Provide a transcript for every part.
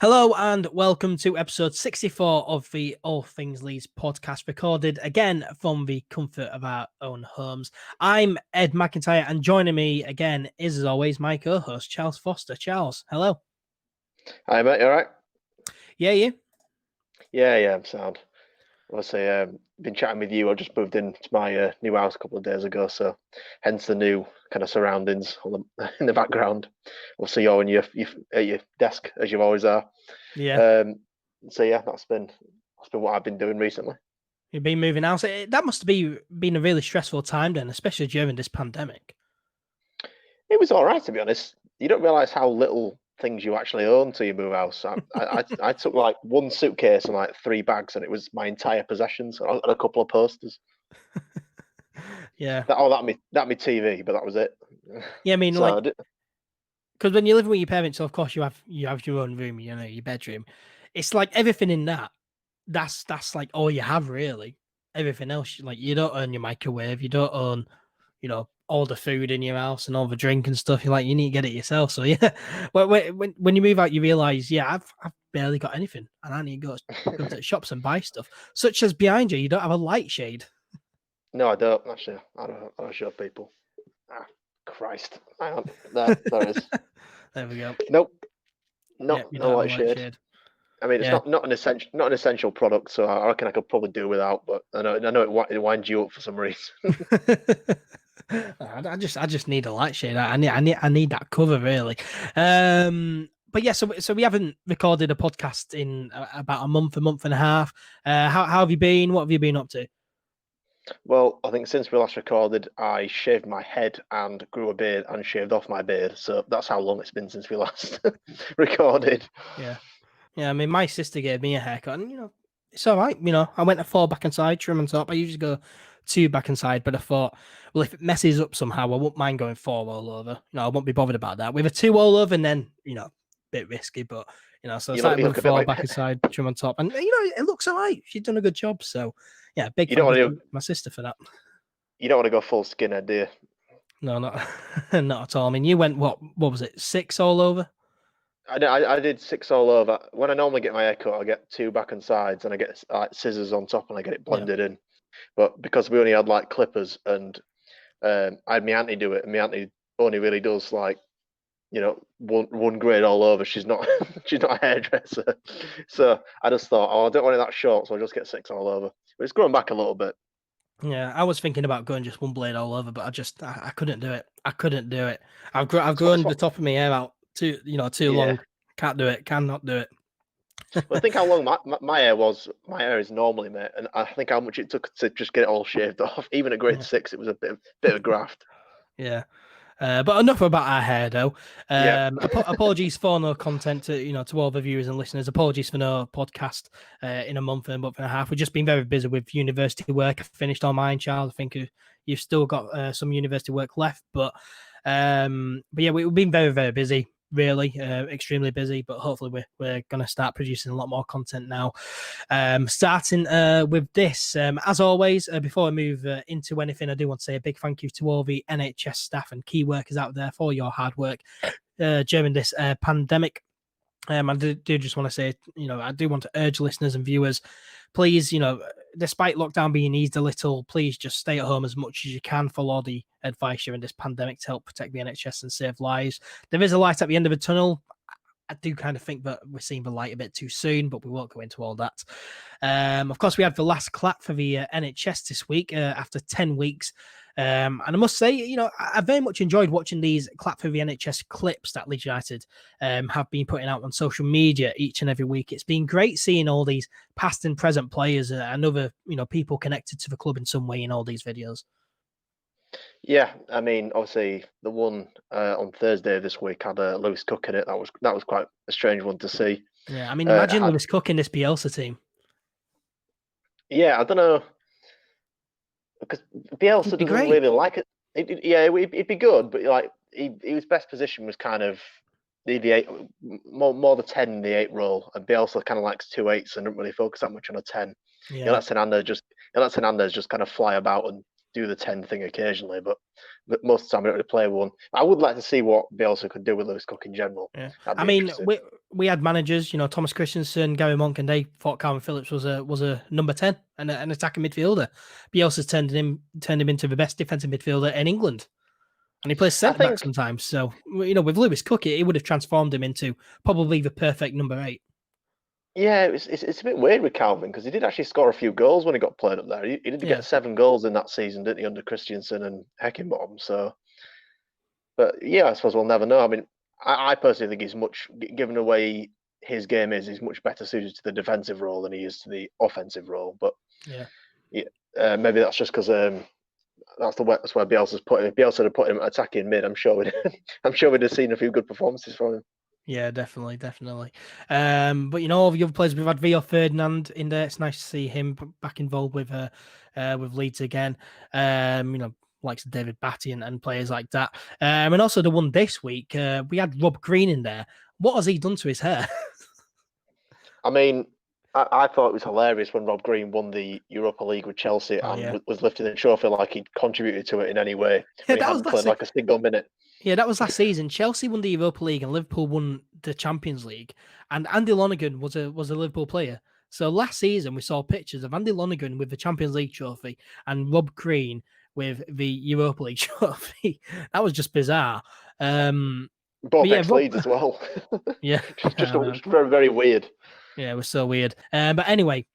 Hello and welcome to episode 64 of the All Things Leeds podcast, recorded again from the comfort of our own homes. I'm Ed McIntyre, and joining me again is, as always, my co-host, Charles Foster. Charles, hello. Hi, mate. You all right? Yeah, you? Yeah, I'm sound. Obviously, been chatting with you. I just moved into my new house a couple of days ago, so hence the new kind of surroundings in the background. Obviously, you're on at your desk as you always are. Yeah. So yeah, that's been what I've been doing recently. You've been moving out. So that must have been a really stressful time then, especially during this pandemic. It was all right, to be honest. You don't realise how little things you actually own till you move house. I took like one suitcase and like 3 bags, and it was my entire possessions and a couple of posters. Yeah. That me TV, but that was it. Yeah, I mean, So because when you live with your parents, so of course you have your own room, your bedroom. It's like everything in that's like all you have really. Everything else, like you don't own your microwave, you don't own, all the food in your house and all the drink and stuff. You're like, you need to get it yourself. So yeah, when you move out, you realize, yeah, I've barely got anything, and I need to go to the shops and buy stuff. Such as behind you, you don't have a light shade. No, I don't actually. I don't show people. Ah, Christ! Hang on, there it is. There we go. Nope, Yeah, you no don't have light a light shade. shade. I mean, it's Yeah. not an essential product, so I reckon I could probably do without. But I know it winds you up for some reason. I just need a light shade. I need that cover really. But yeah, so we haven't recorded a podcast in about a month and a half. How have you been? What have you been up to? Well, I think since we last recorded, I shaved my head and grew a beard and shaved off my beard. So that's how long it's been since we last recorded. Yeah. I mean, my sister gave me a haircut, and it's all right. I went to 4 back and side, trim and top. I usually go 2 back and side, but I thought, well, if it messes up somehow, I won't mind going 4 all over. I won't be bothered about that. With a 2 all over, and then a bit risky, but so I started with 4 back and side, trim on top, and it looks all right. She's done a good job. So yeah, big thank you to my sister for that. You don't want to go full skinhead, do you? No, not at all. I mean, you went what was it, 6 all over? I did 6 all over. When I normally get my haircut, I get 2 back and sides, and I get like scissors on top, and I get it blended in. But because we only had like clippers, and I had my auntie do it, and my auntie only really does like one grade all over. She's not a hairdresser, so I just thought, I don't want it that short, so I'll just get 6 all over. But it's growing back a little bit. Yeah, I was thinking about going just one blade all over, but I couldn't do it. I've grown the top of my hair out too long. Can't do it. Cannot do it. Well, I think how long my hair was. My hair is normally, mate, and I think how much it took to just get it all shaved off. Even at grade 6, it was a bit of a graft. Yeah. But enough about our hair, though. Apologies for no content to all the viewers and listeners. Apologies for no podcast in a month and a half. We've just been very busy with university work. I finished all mine, Charles. I think you've still got some university work left, but yeah, we've been very, very busy. Really, extremely busy, but hopefully we're going to start producing a lot more content now. Starting with this, as always, before I move into anything, I do want to say a big thank you to all the NHS staff and key workers out there for your hard work during this pandemic. I do just want to say, I do want to urge listeners and viewers, please, despite lockdown being eased a little, please just stay at home as much as you can. Follow the advice during this pandemic to help protect the NHS and save lives. There is a light at the end of the tunnel. I do kind of think that we're seeing the light a bit too soon, but we won't go into all that. Of course, we had the last clap for the NHS this week after 10 weeks. And I must say, I very much enjoyed watching these clap for the NHS clips that Leeds United have been putting out on social media each and every week. It's been great seeing all these past and present players and other, people connected to the club in some way in all these videos. Yeah, I mean, obviously the one on Thursday this week had Lewis Cook in it. That was quite a strange one to see. Yeah, I mean, imagine Lewis Cook in this Bielsa team. Yeah, I don't know, because Bielsa doesn't really like it. It'd be good, but like his best position was kind of the 8, more the 10 in the 8 role, and Bielsa kind of likes 2 8s and doesn't really focus that much on a 10. Yeah. He lets Hernandez just kind of fly about and do the 10 thing occasionally, but most of the time I don't really play one. I would like to see what Bielsa could do with Lewis Cook in general. Yeah, That'd I be mean, interesting. we had managers, Thomas Christensen, Gary Monk, and they thought Calvin Phillips was a number 10 and an attacking midfielder. Bielsa's turned him into the best defensive midfielder in England, and he plays centre back sometimes. So with Lewis Cook, he would have transformed him into probably the perfect number 8. Yeah, it's a bit weird with Calvin because he did actually score a few goals when he got played up there. He did get 7 goals in that season, didn't he, under Christensen and Heckingbottom? So, but yeah, I suppose we'll never know. I mean, I personally think he's much, given the way his game is, he's much better suited to the defensive role than he is to the offensive role. But maybe that's just because that's where Bielsa's put him. If Bielsa had put him attacking mid, I'm sure we'd have seen a few good performances from him. Yeah, definitely. But all the other players, we've had Rio Ferdinand in there. It's nice to see him back involved with Leeds again. Likes David Batty and players like that. And also the one this week, we had Rob Green in there. What has he done to his hair? I mean, I thought it was hilarious when Rob Green won the Europa League with Chelsea and was lifting the trophy like he'd contributed to it in any way. Yeah, he hadn't played like a single minute. Yeah, that was last season. Chelsea won the Europa League and Liverpool won the Champions League. And Andy Lonergan was a Liverpool player. So last season we saw pictures of Andy Lonergan with the Champions League trophy and Rob Green with the Europa League trophy. That was just bizarre. Both ex-Leeds as well. Yeah, just very, very weird. Yeah, it was so weird. But anyway,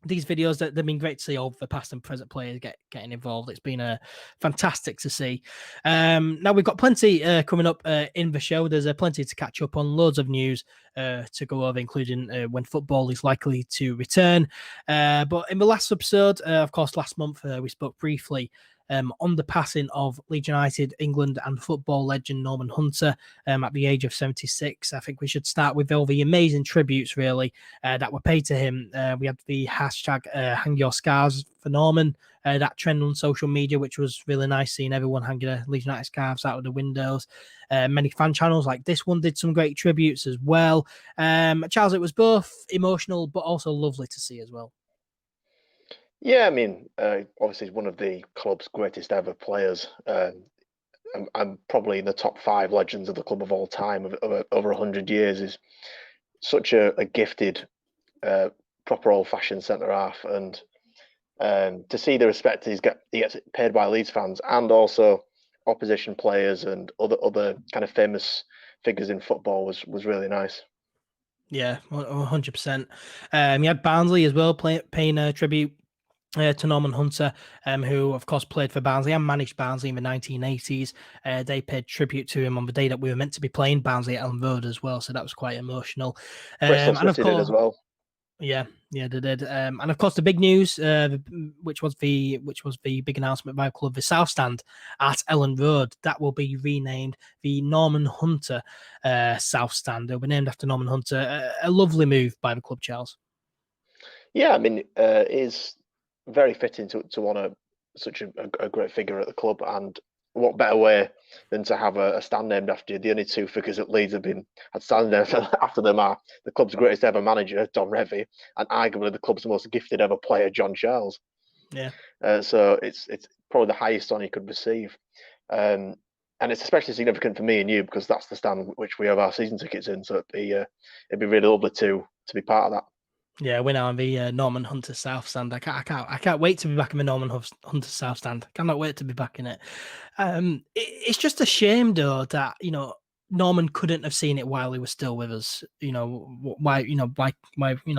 these videos, they've been great to see all the past and present players getting involved. It's been fantastic to see. Now we've got plenty coming up in the show. There's plenty to catch up on, loads of news to go over, including when football is likely to return. But in the last episode, of course, last month, we spoke briefly on the passing of Leeds United, England and football legend Norman Hunter at the age of 76. I think we should start with all the amazing tributes, really, that were paid to him. We had the hashtag Hang Your Scars for Norman, that trend on social media, which was really nice, seeing everyone hanging their Leeds United scarves out of the windows. Many fan channels like this one did some great tributes as well. Charles, it was both emotional but also lovely to see as well. Yeah, I mean, obviously he's one of the club's greatest ever players. I'm probably in the top 5 legends of the club of all time, of over 100 years. Is such a gifted, proper old-fashioned centre half, and to see the respect he gets paid by Leeds fans and also opposition players and other kind of famous figures in football was really nice. Yeah, 100%. He had Barnsley as well paying a tribute to Norman Hunter, who of course played for Barnsley and managed Barnsley in the 1980s. They paid tribute to him on the day that we were meant to be playing Barnsley at Elland Road as well, so that was quite emotional. Bristol City did as well. Yeah, they did. And of course, the big news, which was the big announcement by the club, the South Stand at Elland Road, that will be renamed the Norman Hunter South Stand. It'll be named after Norman Hunter. A lovely move by the club, Charles. Yeah, I mean, it is very fitting to honour such a great figure at the club, and what better way than to have a stand named after you? The only 2 figures at Leeds had stand named after them are the club's greatest ever manager, Don Revie, and arguably the club's most gifted ever player, John Charles. Yeah. So it's probably the highest honour you could receive, and it's especially significant for me and you because that's the stand which we have our season tickets in. So it'd be really lovely to be part of that. Yeah, we're now on the Norman Hunter South Stand. I can't wait to be back in the Norman Hunter South Stand. Cannot wait to be back in it. It's just a shame though that Norman couldn't have seen it while he was still with us. Why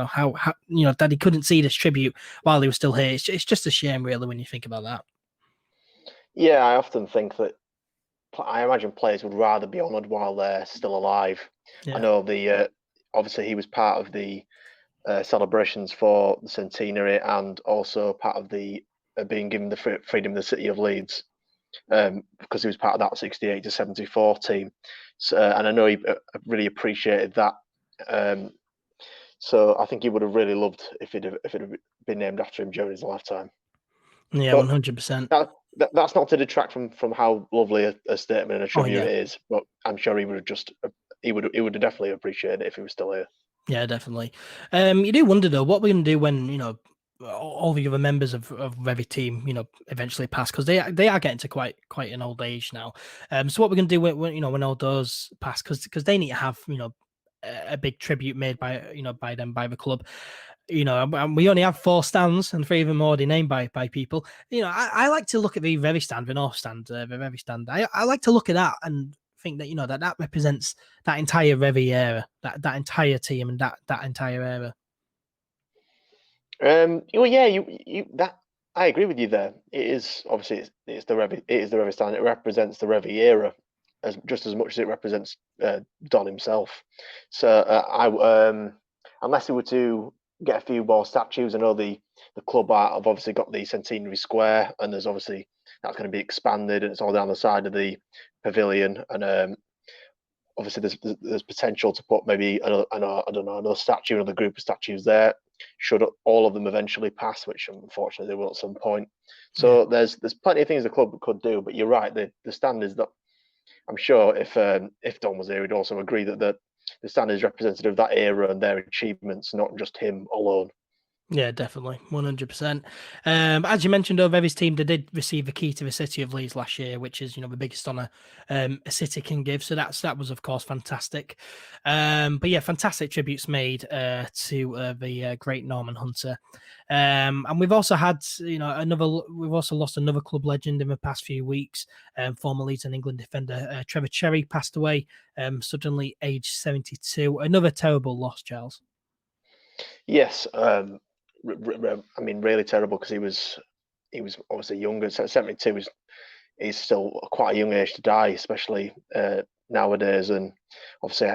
how that he couldn't see this tribute while he was still here. It's just a shame, really, when you think about that. Yeah, I often think that I imagine players would rather be honoured while they're still alive. Yeah. I know obviously he was part of the celebrations for the centenary and also part of the being given the freedom of the city of Leeds because he was part of that 68 to 74 team. So, and I know he really appreciated that. So I think he would have really loved if it had been named after him during his lifetime. Yeah, 100%. That's not to detract from how lovely a statement and a tribute it is, but I'm sure he would have definitely appreciated it if he was still here. Yeah, definitely. You do wonder though, what we're going to do when all the other members of Revy team, eventually pass, because they are getting to quite an old age now. So what we're going to do when all those pass, because they need to have a big tribute made by them, by the club. And we only have 4 stands, and 3 of them already named by people. I like to look at the Revy stand, the North stand, the Revy stand. I like to look at that and think that that represents that entire Revy era, that entire team, and that entire era. Well, yeah, you that I agree with you there. It is obviously it's the Revy stand. It represents the Revy era just as much as it represents Don himself. So unless we were to get a few more statues, I know the club art have obviously got the Centenary Square, and there's obviously that's going to be expanded, and it's all down the side of the pavilion, and obviously there's potential to put maybe another statue, another group of statues there, should all of them eventually pass, which unfortunately they will at some point. So yeah, there's plenty of things the club could do, but you're right, the stand is that. I'm sure if Don was here, he'd also agree that the stand is representative of that era and their achievements, not just him alone. Yeah, definitely, 100%. As you mentioned, over his team, they did receive a key to the city of Leeds last year, which is the biggest honour a city can give. So that was of course fantastic. But yeah, fantastic tributes made to the great Norman Hunter. And we've also had we've also lost another club legend in the past few weeks. Former Leeds and England defender Trevor Cherry passed away suddenly, aged 72. Another terrible loss, Charles. Yes, I mean, really terrible, because he was obviously younger. 72 he's still quite a young age to die, especially nowadays. And obviously,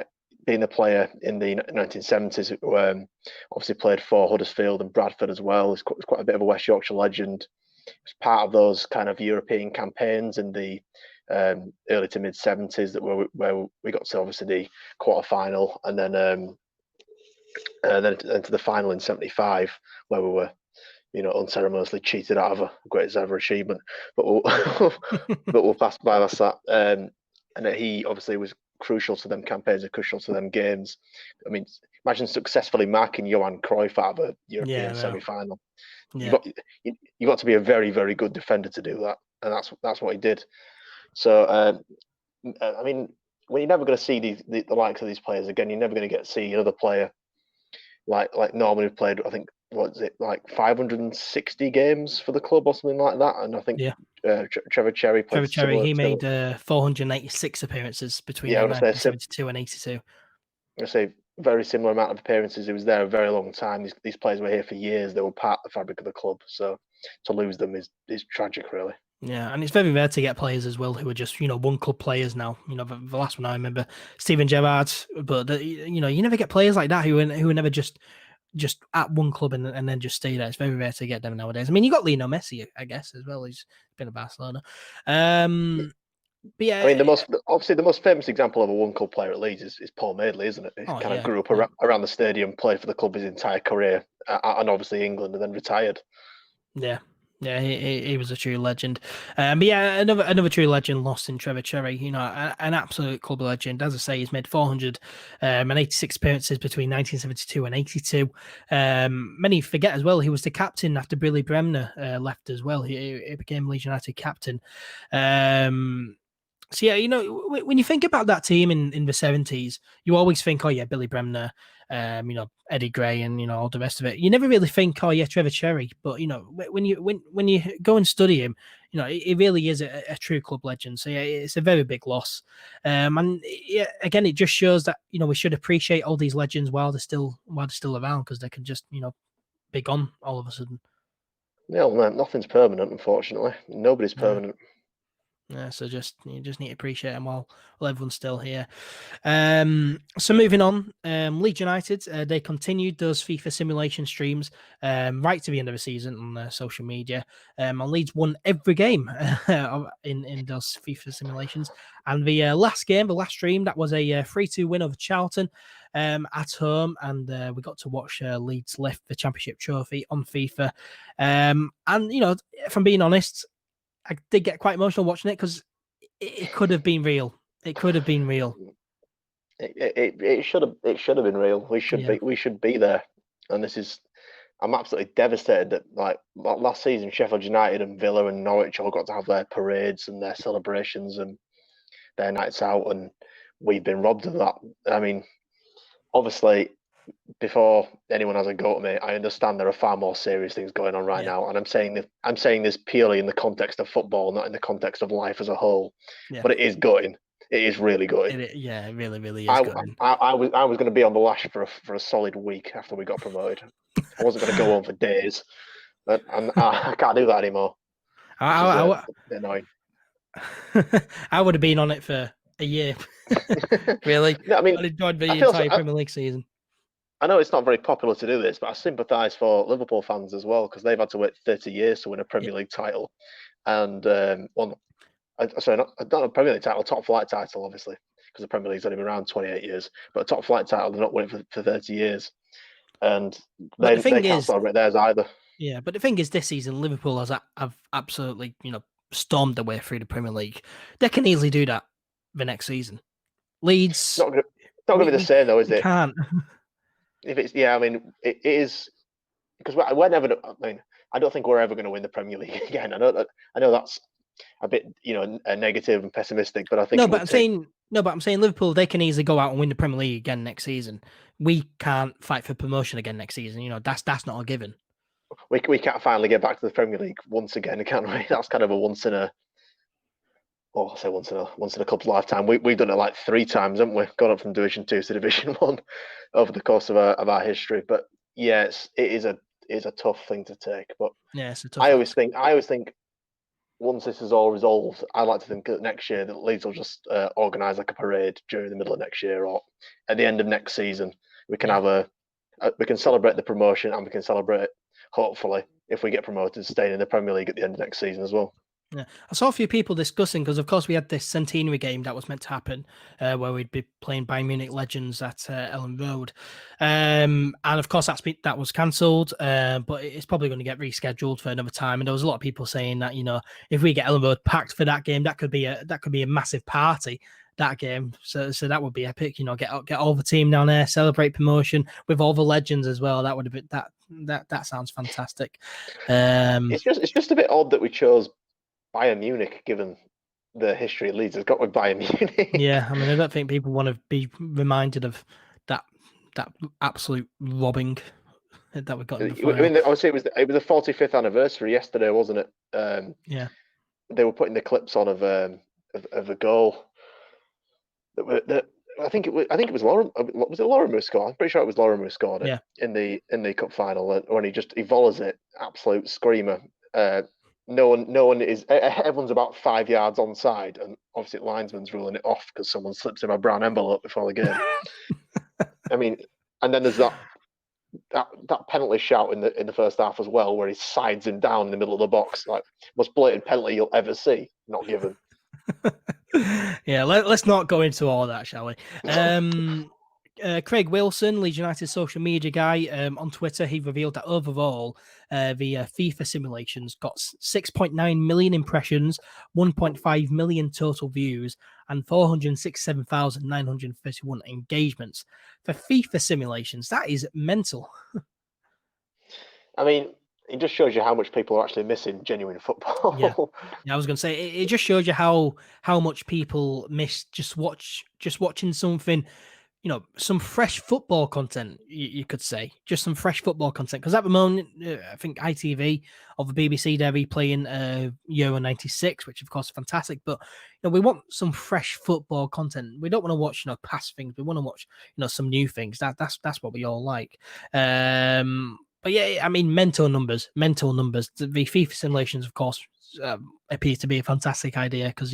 being a player in the 1970s, who obviously played for Huddersfield and Bradford as well, he's quite a bit of a West Yorkshire legend. He was part of those kind of European campaigns in the early to mid 70s where we got to obviously the quarter final, and then to the final in 75, where we were unceremoniously cheated out of a greatest ever achievement. But we'll pass by that. And he obviously was crucial to them campaigns and crucial to them games. I mean, imagine successfully marking Johan Cruyff out of a European semi-final. Yeah. You got to be a very, very good defender to do that, and that's what he did. So I mean, when you're never going to see the likes of these players again, you're never going to get to see another player like Norman, who played, I think, what is it, like 560 games for the club or something like that. And I think Trevor Cherry played. Trevor Cherry, he made 486 appearances between 1972 and 82. I say very similar amount of appearances. He was there a very long time. These players were here for years. They were part of the fabric of the club. So to lose them is tragic, really. Yeah, and it's very rare to get players as well who are just one club players now. The last one I remember, Steven Gerrard, but you never get players like that who are never just at one club and then just stay there. It's very rare to get them nowadays. I mean, you got Lionel Messi, I guess, as well. He's been at Barcelona. But yeah, I mean, the most famous example of a one club player at Leeds is Paul Madeley, isn't it? He kind of grew up around the stadium, played for the club his entire career, and obviously England, and then retired. Yeah. Yeah, he was a true legend. But yeah, another true legend lost in Trevor Cherry. An absolute club legend. As I say, he's made 486 appearances between 1972 and 82. Many forget as well, he was the captain after Billy Bremner left as well. He became Leeds United captain. So yeah, when you think about that team in the 70s, you always think, oh yeah, Billy Bremner, Eddie Gray, and all the rest of it. You never really think, oh yeah, Trevor Cherry. But when you go and study him, he really is a true club legend. So yeah, it's a very big loss. And yeah, again, it just shows that we should appreciate all these legends while they're still around, because they can just be gone all of a sudden. Yeah, well, nothing's permanent, unfortunately. Nobody's permanent. Yeah, so you just need to appreciate them while everyone's still here. So moving on, Leeds United, they continued those FIFA simulation streams right to the end of the season on social media. And Leeds won every game in those FIFA simulations. And the last stream, that was a 3-2 win over Charlton at home, and we got to watch Leeds lift the championship trophy on FIFA. And if I'm being honest, I did get quite emotional watching it, because it could have been real. It could have been real. It should have been real. We should be there, and this is I'm absolutely devastated that like last season, Sheffield United and Villa and Norwich all got to have their parades and their celebrations and their nights out, and we've been robbed of that. I mean, obviously, before anyone has a go at me, I understand there are far more serious things going on right now, and I'm saying this purely in the context of football, not in the context of life as a whole. Yeah. But it is gutting. It is really gutting. It really, really is good. I was going to be on the lash for a solid week after we got promoted. I wasn't going to go on for days, and I can't do that anymore. Which is annoying. I would have been on it for a year. Really, No, I mean, I enjoyed the entire Premier League season. I know it's not very popular to do this, but I sympathise for Liverpool fans as well because they've had to wait 30 years to win a Premier League title, and not a Premier League title, top flight title, obviously, because the Premier League's only been around 28 years, but a top flight title, they're not winning for 30 years, and they can't celebrate theirs either. Yeah, but the thing is, this season Liverpool have absolutely stormed their way through the Premier League. They can easily do that the next season. Leeds, not going to be the same though, is it? Can't. If it's I mean, it is because we're never. I mean, I don't think we're ever going to win the Premier League again. I know that's a bit negative and pessimistic, but I think but I'm saying Liverpool, they can easily go out and win the Premier League again next season. We can't fight for promotion again next season. That's not a given. We can't finally get back to the Premier League once again, can we? That's kind of a once in a club's lifetime. We've done it like 3 times, haven't we? Gone up from Division 2 to Division 1 over the course of our history. But yeah, it is a tough thing to take. But yeah, it's a tough. I always think once this is all resolved, I like to think that next year that Leeds will just organise like a parade during the middle of next year or at the end of next season. We can have we can celebrate the promotion and we can celebrate, hopefully, if we get promoted, staying in the Premier League at the end of next season as well. Yeah, I saw a few people discussing because, of course, we had this centenary game that was meant to happen where we'd be playing Bayern Munich legends at Elland Road, and of course that was cancelled, but it's probably going to get rescheduled for another time. And there was a lot of people saying that if we get Elland Road packed for that game, that could be a massive party. That game, so that would be epic. Get all the team down there, celebrate promotion with all the legends as well. That would have been that sounds fantastic. It's just a bit odd that we chose Bayern Munich, given the history Leeds has got with Bayern Munich. Yeah, I mean, I don't think people want to be reminded of that absolute robbing that we got in the final. I mean, obviously, it was the 45th anniversary yesterday, wasn't it? Yeah. They were putting the clips on of a goal. I think it was Lauren. Was it Lauren who scored? I'm pretty sure it was Lauren who scored it in the cup final when he volleys it, absolute screamer. No one is. Everyone's about 5 yards onside, and obviously the linesman's ruling it off because someone slips him a brown envelope before the game. I mean, and then there's that penalty shout in the first half as well, where he sides him down in the middle of the box, like most blatant penalty you'll ever see, not given. Yeah, let's not go into all that, shall we? Craig Wilson, Leeds United social media guy, on Twitter, he revealed that overall, the FIFA simulations got 6.9 million impressions, 1.5 million total views, and 467,931 engagements. For FIFA simulations, that is mental. I mean, it just shows you how much people are actually missing genuine football. Yeah, I was going to say, it just shows you how much people miss just watching something, some fresh football content, you could say. Just some fresh football content. Because at the moment, I think ITV or the BBC, they're replaying Euro 96, which of course is fantastic. But, we want some fresh football content. We don't want to watch, past things. We want to watch, some new things. That's what we all like. But yeah, I mean, mental numbers. The FIFA simulations, of course, appear to be a fantastic idea because,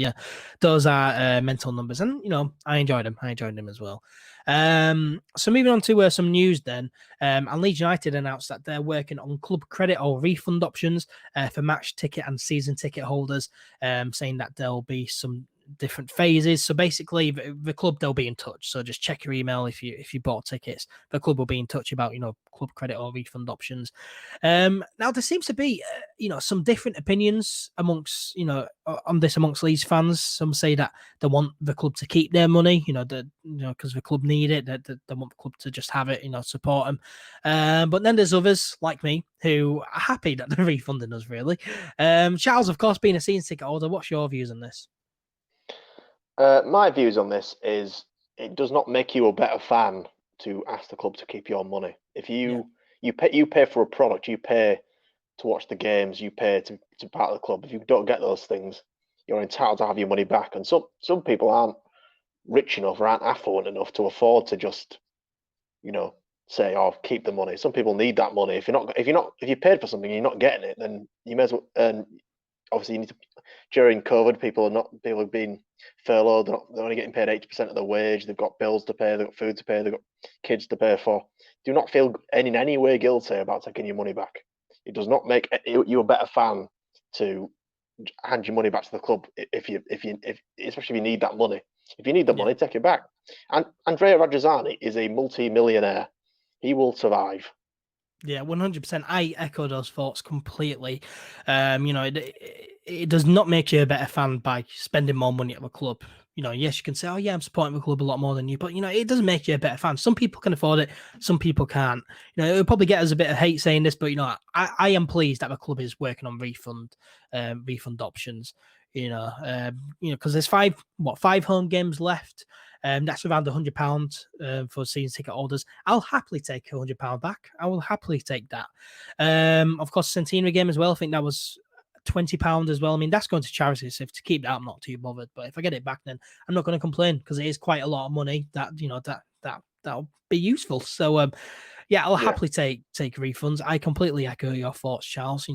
those are mental numbers. And, I enjoyed them as well. So moving on to some news then. And Leeds United announced that they're working on club credit or refund options for match ticket and season ticket holders, saying that there'll be some different phases. So basically, the club, they'll be in touch. So just check your email if you bought tickets. The club will be in touch about club credit or refund options. Now there seems to be some different opinions amongst on this amongst Leeds fans. Some say that they want the club to keep their money, because the club need it. That they want the club to just have it, support them. But then there's others like me who are happy that they're refunding us. Really, Charles, of course, being a season ticket holder, what's your views on this? My views on this is it does not make you a better fan to ask the club to keep your money. If you pay for a product, you pay to watch the games, you pay to part of the club. If you don't get those things, you're entitled to have your money back. And some people aren't rich enough or aren't affluent enough to afford to just, say, "Oh, keep the money." Some people need that money. If you paid for something and you're not getting it, then you may as well. And obviously, you need to. During COVID, people have been furloughed. They're only getting paid 80% of their wage. They've got bills to pay. They've got food to pay. They've got kids to pay for. Do not feel in any way guilty about taking your money back. It does not make you a better fan to hand your money back to the club especially if you need that money. If you need the money, take it back. And Andrea Radrizzani is a multi-millionaire. He will survive. Yeah, 100%. I echo those thoughts completely. It does not make you a better fan by spending more money at the club. Yes, you can say, "Oh yeah, I'm supporting the club a lot more than you," but it doesn't make you a better fan. Some people can afford it, some people can't. It'll probably get us a bit of hate saying this, but I am pleased that the club is working on refund options. Because there's five home games left. That's around £100 for season ticket holders. I'll happily take £100 back. I will happily take that. Of course, Centenary game as well. I think that was £20 as well. I mean, that's going to charity. So to keep that, I'm not too bothered. But if I get it back, then I'm not going to complain because it is quite a lot of money that'll be useful. So I'll happily take refunds. I completely echo your thoughts, Charles.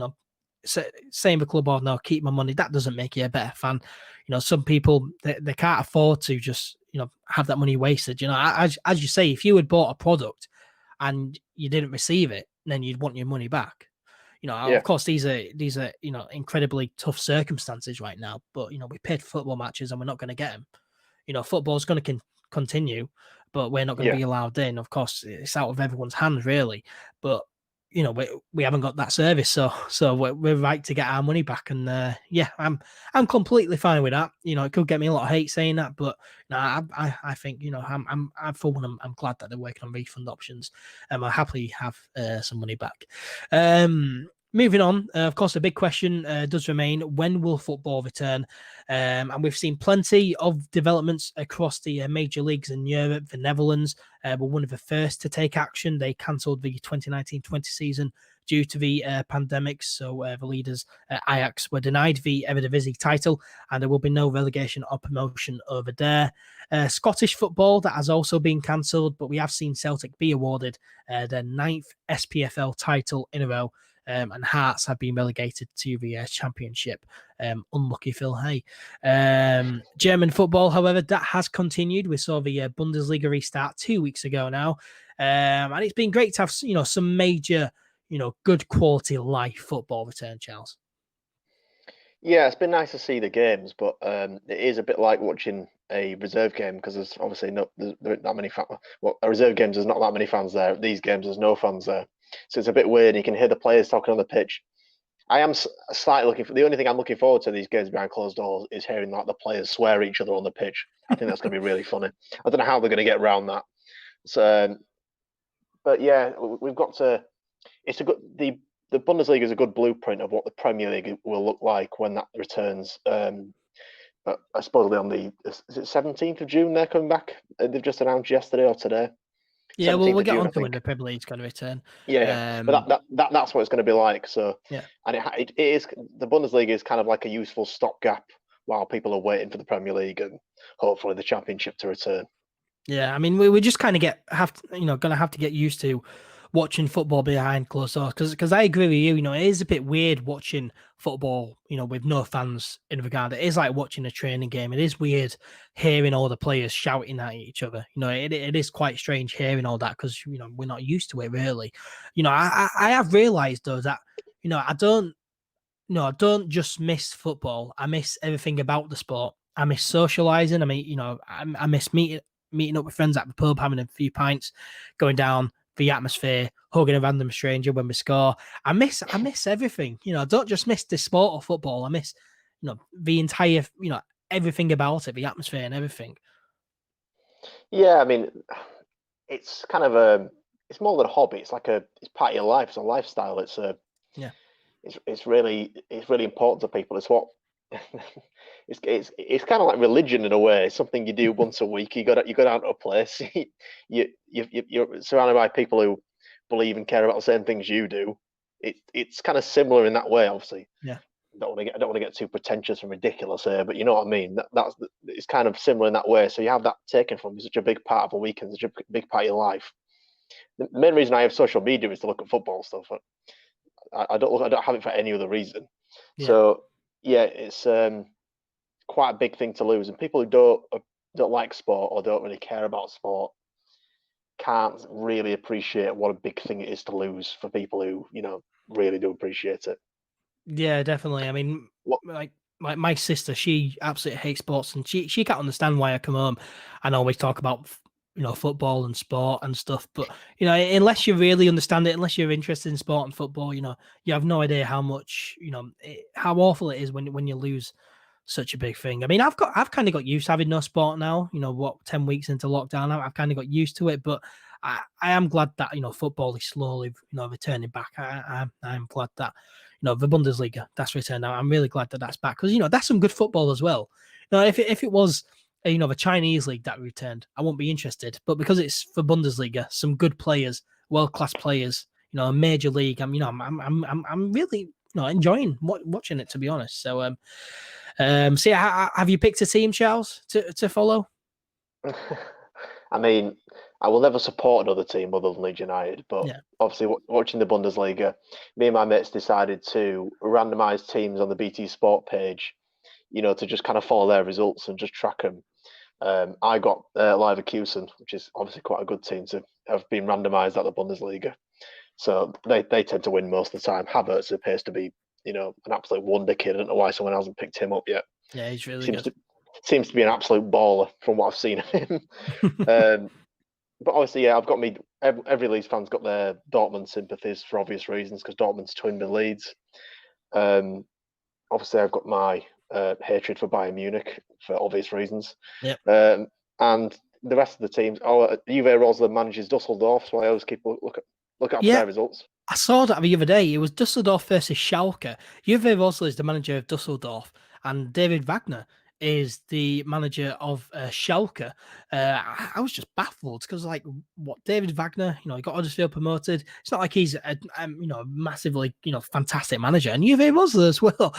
Saying the club or no, keep my money, that doesn't make you a better fan. Some people they can't afford to just have that money wasted. As you say, if you had bought a product and you didn't receive it, then you'd want your money back. Of course, these are incredibly tough circumstances right now. But we paid for football matches and we're not going to get them. Football's going to continue, but we're not going to be allowed in. Of course, it's out of everyone's hands, really. But we haven't got that service, so we're right to get our money back, and I'm completely fine with that. It could get me a lot of hate saying that, but I think I'm for one, I'm glad that they're working on refund options, and I'll happily have some money back. Moving on, of course, the big question does remain: when will football return? And we've seen plenty of developments across the major leagues in Europe. The Netherlands were one of the first to take action. They cancelled the 2019-20 season due to the pandemic. So the leaders, Ajax, were denied the Eredivisie title, and there will be no relegation or promotion over there. Scottish football, that has also been cancelled, but we have seen Celtic be awarded their 9th SPFL title in a row. And Hearts have been relegated to the Championship. Unlucky Phil Hay. German football, however, that has continued. We saw the Bundesliga restart 2 weeks ago now. And it's been great to have, some major, good quality live football return, Charles. Yeah, it's been nice to see the games, but it is a bit like watching a reserve game because there's obviously there aren't that many fans. Well, a reserve games, there's not that many fans there. These games, there's no fans there. So it's a bit weird. You can hear the players talking on the pitch. I am slightly looking for the only thing I'm looking forward to these games behind closed doors is hearing the players swear at each other on the pitch. I think that's going to be really funny. I don't know how they're going to get around that. So, but yeah, we've got to. It's a good the Bundesliga is a good blueprint of what the Premier League will look like when that returns. Supposedly on the 17th of June they're coming back. They've just announced yesterday or today. Yeah, well, we'll get on to when the Premier League's going to return. Yeah, but that's what it's going to be like. So, yeah, and it is the Bundesliga is kind of like a useful stopgap while people are waiting for the Premier League and hopefully the Championship to return. Yeah, I mean, we just kind of going to have to get used to watching football behind closed doors because I agree with you. It is a bit weird watching football, with no fans in regard. It is like watching a training game. It is weird hearing all the players shouting at each other. It is quite strange hearing all that because we're not used to it really. I have realised though that I don't just miss football. I miss everything about the sport. I miss socializing. I mean, I miss meeting up with friends at the pub, having a few pints, going down the atmosphere, hugging a random stranger when we score. I miss everything. I don't just miss the sport or football. I miss, the entire, everything about it, the atmosphere and everything. Yeah, I mean, it's kind of it's more than a hobby. It's part of your life. It's a lifestyle. Yeah. It's really important to people. It's what it's kind of like religion in a way. It's something you do once a week. You go down to a place. You're surrounded by people who believe and care about the same things you do. It's kind of similar in that way. Obviously, Yeah. I don't want to get too pretentious and ridiculous here, but you know what I mean. It's kind of similar in that way. So you have that taken from you, such a big part of a weekend, such a big part of your life. The main reason I have social media is to look at football stuff. I don't have it for any other reason. Yeah. So yeah, it's quite a big thing to lose, and people who don't like sport or don't really care about sport can't really appreciate what a big thing it is to lose for people who really do appreciate it. Yeah, definitely. I mean, like my sister, she absolutely hates sports, and she can't understand why I come home and always talk about football and sport and stuff. But unless you really understand it, unless you're interested in sport and football, you have no idea how much how awful it is when you lose such a big thing. I mean, I've kind of got used to having no sport now. 10 weeks into lockdown now, I've kind of got used to it. But I am glad that football is slowly returning back. I'm glad that the Bundesliga that's returned now. I'm really glad that that's back because that's some good football as well. If it was the Chinese league that returned, I won't be interested. But because it's for Bundesliga, some good players, world class players, a major league. I'm really enjoying watching it, to be honest. So so yeah, have you picked a team, Charles, to follow? I mean, I will never support another team other than Leeds United, but obviously watching the Bundesliga, me and my mates decided to randomise teams on the BT Sport page, to just kind of follow their results and just track them. I got Leverkusen, which is obviously quite a good team to have been randomised at the Bundesliga. So they tend to win most of the time. Havertz appears to be, an absolute wonder kid. I don't know why someone hasn't picked him up yet. Yeah, he's really good. Seems to be an absolute baller from what I've seen of him. But obviously, yeah, I've got every Leeds fan's got their Dortmund sympathies for obvious reasons because Dortmund's twinned with Leeds. Obviously, I've got my hatred for Bayern Munich for obvious reasons. Yep. And the rest of the teams, Juve Rosler manages Dusseldorf, so I always keep look out for their results. I saw that the other day. It was Dusseldorf versus Schalke. Juve Rosler is the manager of Dusseldorf, and David Wagner is the manager of Schalke. I was just baffled because, what David Wagner, he got Huddersfield promoted. It's not like he's a massively, fantastic manager. And Juve Rosler as well.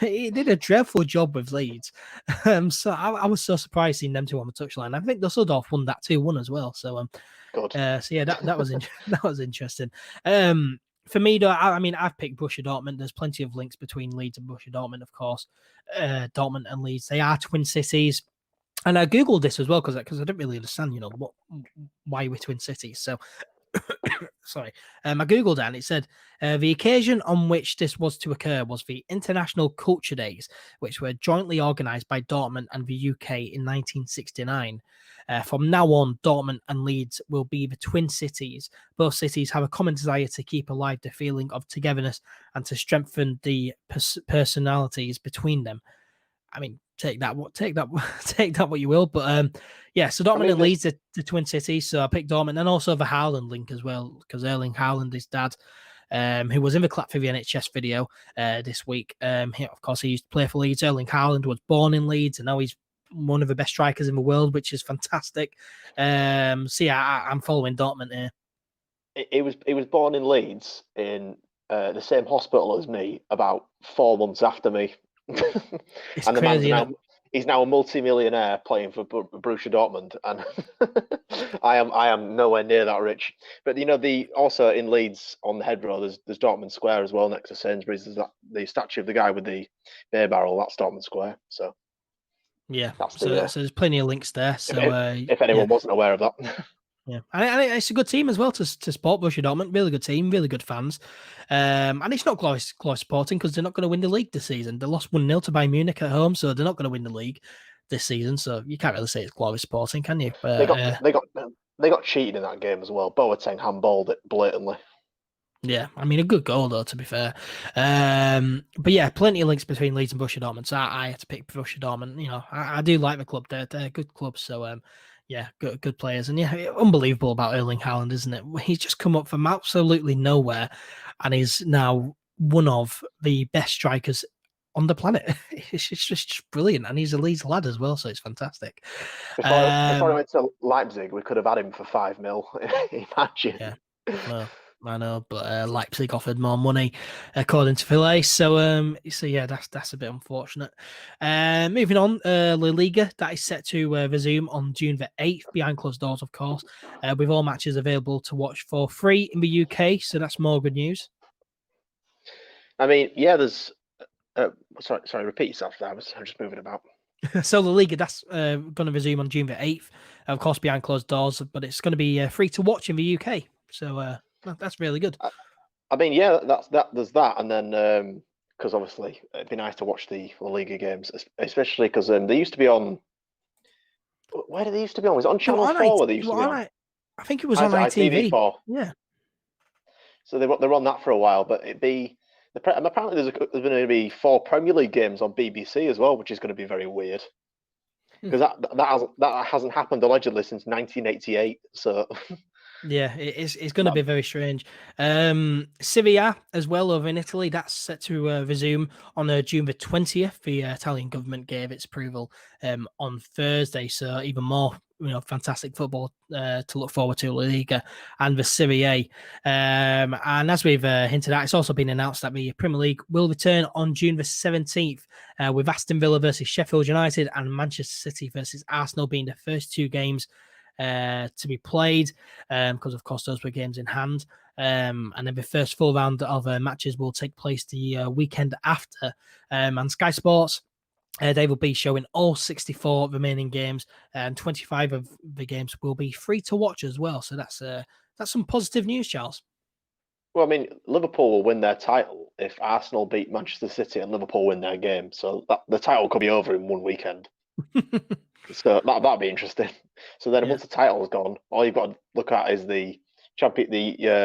He did a dreadful job with Leeds. So I was so surprised seeing them two on the touchline. I think Dusseldorf won that 2-1 as well. So good. So yeah, that was that was interesting. For me, though, I mean, I've picked Borussia Dortmund. There's plenty of links between Leeds and Borussia Dortmund, of course. Dortmund and Leeds, they are twin cities. And I Googled this as well because I didn't really understand, why we're twin cities. So, sorry. I Googled it and it said the occasion on which this was to occur was the International Culture Days, which were jointly organised by Dortmund and the UK in 1969. From now on, Dortmund and Leeds will be the twin cities. Both cities have a common desire to keep alive the feeling of togetherness and to strengthen the personalities between them. I mean, take that what you will. But yeah, so Dortmund and Leeds are the twin cities. So I picked Dortmund and also the Haaland link as well because Erling Haaland, his dad, who was in the Clap for the NHS video this week. Of course, he used to play for Leeds. Erling Haaland was born in Leeds, and now he's one of the best strikers in the world, which is fantastic. So yeah, I'm following Dortmund here. He was born in Leeds in the same hospital as me, about 4 months after me. It's and crazy. He's now a multi-millionaire playing for Borussia Dortmund, and I am nowhere near that rich. But also in Leeds on the Head Road, there's Dortmund Square as well next to Sainsbury's. There's the statue of the guy with the beer barrel. That's Dortmund Square. So yeah, so there's plenty of links there. So if anyone wasn't aware of that. Yeah, and it's a good team as well to support Borussia Dortmund. Really good team, really good fans. And it's not close supporting because they're not going to win the league this season. They lost 1-0 to Bayern Munich at home, so they're not going to win the league. this season, so you can't really say it's glorious sporting, can you? They got But they got they got cheated in that game as well. Boateng handballed it blatantly. yeah, I mean, a good goal though, to be fair. But yeah, plenty of links between Leeds and Borussia Dortmund. So I had to pick Borussia Dortmund. You know, I do like the club. They're good clubs. So yeah, good players. And yeah, unbelievable about Erling Haaland, isn't it? He's just come up from absolutely nowhere, and he's now one of the best strikers on the planet. It's just brilliant, and he's a Leeds lad as well, so it's fantastic. Before I went to Leipzig, we could have had him for 5 mil. Imagine. Yeah, I know, but Leipzig offered more money, according to Philae. So yeah, that's a bit unfortunate. Moving on, La Liga that is set to resume on June the 8th, behind closed doors, of course, with all matches available to watch for free in the UK. So that's more good news. I mean, yeah, there's. Sorry, repeat yourself. I'm just moving about. So La Liga, that's going to resume on June the 8th, of course, behind closed doors, but it's going to be free to watch in the UK. So that's really good. I mean, yeah, that. There's that, and then because obviously it'd be nice to watch the La Liga games, especially because they used to be on. Where did they used to be on? Was it on Channel 4 where they used to be on? I think it was on ITV. ITV4. Yeah. So they were on that for a while, but apparently there's going to be 4 Premier League games on BBC as well, which is going to be very weird because that hasn't happened allegedly since 1988. So yeah, it's going to be very strange. Serie A as well over in Italy, that's set to resume on June the 20th. The Italian government gave its approval on Thursday, so even more fantastic football to look forward to, La Liga and the Serie A. And as we've hinted at, it's also been announced that the Premier League will return on June the 17th with Aston Villa versus Sheffield United and Manchester City versus Arsenal being the first 2 games to be played, because of course those were games in hand. And then the first full round of matches will take place the weekend after. And Sky Sports, they will be showing all 64 remaining games, and 25 of the games will be free to watch as well. So that's some positive news, Charles. well, I mean, Liverpool will win their title if Arsenal beat Manchester City and Liverpool win their game. So the title could be over in one weekend. So that'd be interesting. So then once the title's gone, all you've got to look at is the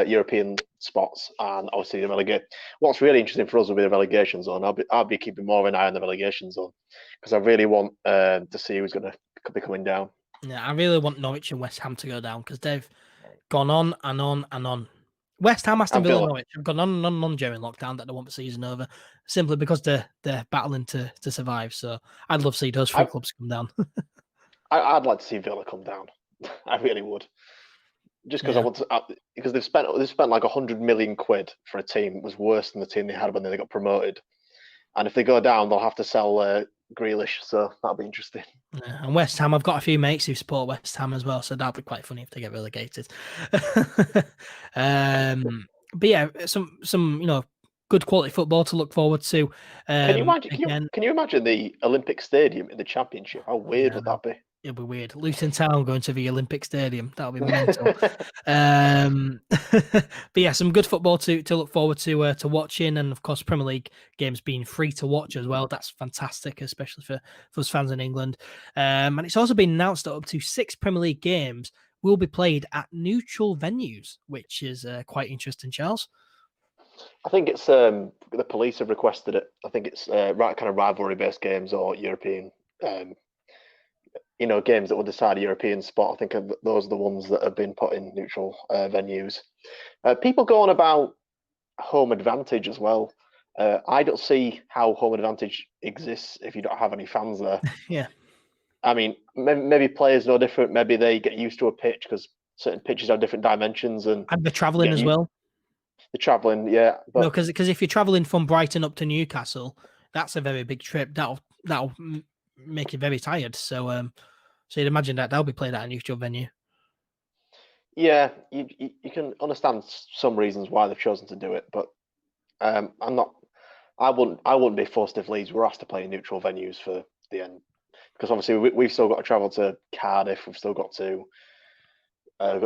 European spots and obviously the relegation. What's really interesting for us will be the relegation zone. I'll be keeping more of an eye on the relegation zone because I really want to see who's going to be coming down. Yeah, I really want Norwich and West Ham to go down because they've gone on and on and on. West Ham, Aston Villa, Norwich have gone on and on during lockdown that they want the season over, simply because they're battling to survive. So I'd love to see those 3 clubs come down. I'd like to see Villa come down. I really would. Just because I want to, because they've spent like 100 million quid for a team that was worse than the team they had when they got promoted, and if they go down, they'll have to sell Grealish. So that'll be interesting. Yeah, and West Ham, I've got a few mates who support West Ham as well, so that'll be quite funny if they get relegated. But yeah, some good quality football to look forward to. Can you imagine the Olympic Stadium in the Championship? How weird would that be? It'll be weird. Luton Town going to the Olympic Stadium. That'll be mental. But yeah, some good football to look forward to watching, and of course, Premier League games being free to watch as well. That's fantastic, especially for us fans in England. And it's also been announced that up to 6 Premier League games will be played at neutral venues, which is quite interesting, Charles. I think it's the police have requested it. I think it's right kind of rivalry-based games or European. Games that will decide a European spot. I think those are the ones that have been put in neutral venues. People go on about home advantage as well. I don't see how home advantage exists if you don't have any fans there. Yeah. I mean, maybe players know different. Maybe they get used to a pitch because certain pitches have different dimensions. And the travelling as well. The travelling, yeah. But no, because if you're travelling from Brighton up to Newcastle, that's a very big trip. That'll make you very tired. So you'd imagine that they'll be played at a neutral venue. Yeah, you can understand some reasons why they've chosen to do it, but I wouldn't be forced if Leeds were asked to play in neutral venues for the end, because obviously we've still got to travel to Cardiff. We've still got to